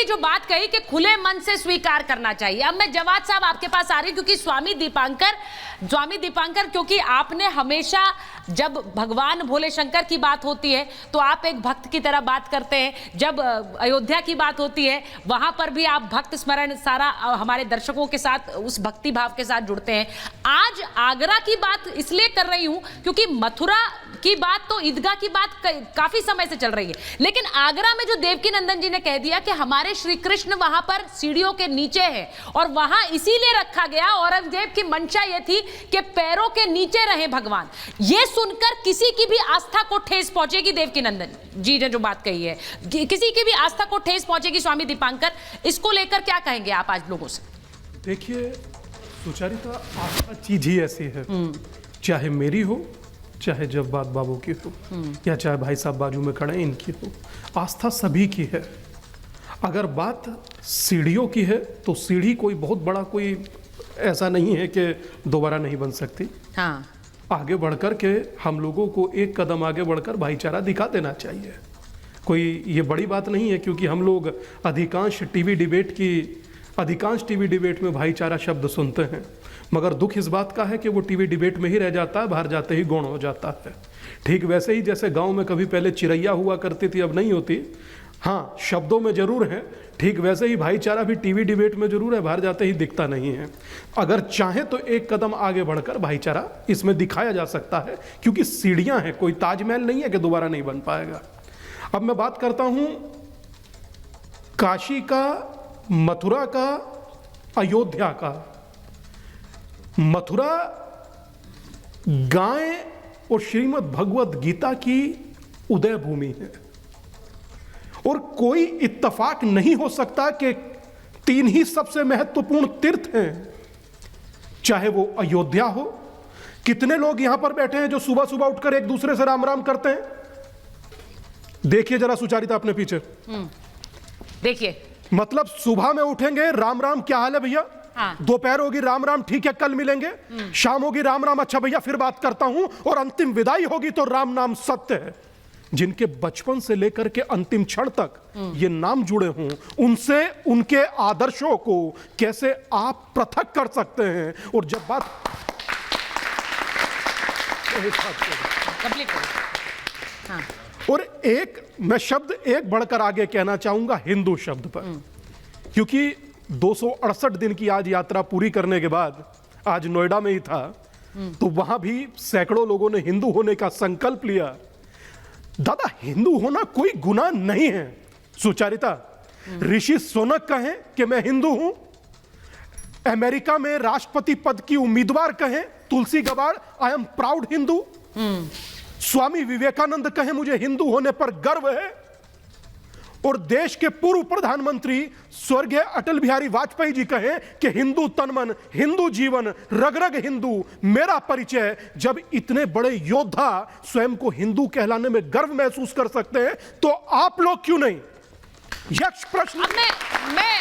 जो बात कही कि खुले मन से स्वीकार करना चाहिए, अब मैं जवाद साहब आपके पास आ रही हूं, क्योंकि स्वामी दीपांकर क्योंकि आपने हमेशा जब भगवान भोले शंकर की बात होती है तो आप एक भक्त की तरह बात करते हैं, जब अयोध्या की बात होती है वहां पर भी आप भक्त स्मरण सारा हमारे दर्शकों के साथ उस भक्ति भाव के साथ जुड़ते हैं। आज आगरा की बात इसलिए कर रही हूं क्योंकि मथुरा की बात तो ईदगाह की बात काफी समय से चल रही है, लेकिन आगरा में जो देवकी नंदन जी ने कह दिया कि हमारे श्री कृष्ण वहां पर सीढ़ियों के नीचे है और वहां इसीलिए रखा गया, औरंगजेब की मंशा यह थी कि पैरों के नीचे रहे भगवान। यह सुनकर किसी की भी आस्था को ठेस पहुंचेगी, देवकी नंदन जी ने जो बात कही है, किसी की भी आस्था को ठेस पहुंचेगी। स्वामी दीपांकर, इसको लेकर क्या कहेंगे आप आज लोगों से? देखिए सुचारिता, आस्था चीज ही ऐसी है, चाहे मेरी हो, चाहे जव्वाद बाबू की हो, या चाहे भाई साहब बाजू में खड़े इनकी हो, आस्था सभी की है। अगर बात सीढ़ियों की है तो सीढ़ी कोई बहुत बड़ा कोई ऐसा नहीं है कि दोबारा नहीं बन सकती। हाँ, आगे बढ़कर के हम लोगों को एक कदम आगे बढ़कर भाईचारा दिखा देना चाहिए। कोई ये बड़ी बात नहीं है, क्योंकि हम लोग अधिकांश टीवी डिबेट में भाईचारा शब्द सुनते हैं, मगर दुख इस बात का है कि वो टीवी डिबेट में ही रह जाता है, बाहर जाते ही गौण हो जाता है। ठीक वैसे ही जैसे गांव में कभी पहले चिरैया हुआ करती थी, अब नहीं होती, हाँ शब्दों में जरूर है, ठीक वैसे ही भाईचारा भी टीवी डिबेट में जरूर है, बाहर जाते ही दिखता नहीं है। अगर चाहे तो एक कदम आगे बढ़कर भाईचारा इसमें दिखाया जा सकता है, क्योंकि सीढ़ियां हैं, कोई ताजमहल नहीं है कि दोबारा नहीं बन पाएगा। अब मैं बात करता हूं काशी का, मथुरा का, अयोध्या का। मथुरा गाय और श्रीमद् भगवत गीता की उदय भूमि है, और कोई इत्तेफाक नहीं हो सकता कि तीन ही सबसे महत्वपूर्ण तीर्थ हैं, चाहे वो अयोध्या हो। कितने लोग यहां पर बैठे हैं जो सुबह सुबह उठकर एक दूसरे से राम राम करते हैं? देखिए जरा सुचारिता अपने पीछे, देखिए, मतलब सुबह में उठेंगे राम राम, क्या हाल है भैया, हाँ। दोपहर होगी राम राम, ठीक है कल मिलेंगे, शाम होगी राम राम, अच्छा भैया फिर बात करता हूं, और अंतिम विदाई होगी तो राम नाम सत्य है। जिनके बचपन से लेकर के अंतिम क्षण तक ये नाम जुड़े हों, उनसे उनके आदर्शों को कैसे आप पृथक कर सकते हैं? और जब बात हाँ। और एक मैं शब्द एक बढ़कर आगे कहना चाहूंगा हिंदू शब्द पर, क्योंकि 268 दिन की आज यात्रा पूरी करने के बाद आज नोएडा में ही था, तो वहां भी सैकड़ों लोगों ने हिंदू होने का संकल्प लिया। दादा, हिंदू होना कोई गुनाह नहीं है। सुचारिता, ऋषि सोनक कहें कि मैं हिंदू हूं, अमेरिका में राष्ट्रपति पद की उम्मीदवार कहें तुलसी गबाड़, I am proud Hindu, Swami Vivekananda कहें मुझे हिंदू होने पर गर्व है, और देश के पूर्व प्रधानमंत्री स्वर्गीय अटल बिहारी वाजपेयी जी कहें कि हिंदू तनमन, हिंदू जीवन, रग रग हिंदू मेरा परिचय। जब इतने बड़े योद्धा स्वयं को हिंदू कहलाने में गर्व महसूस कर सकते हैं, तो आप लोग क्यों नहीं? यक्ष प्रश्न। मैं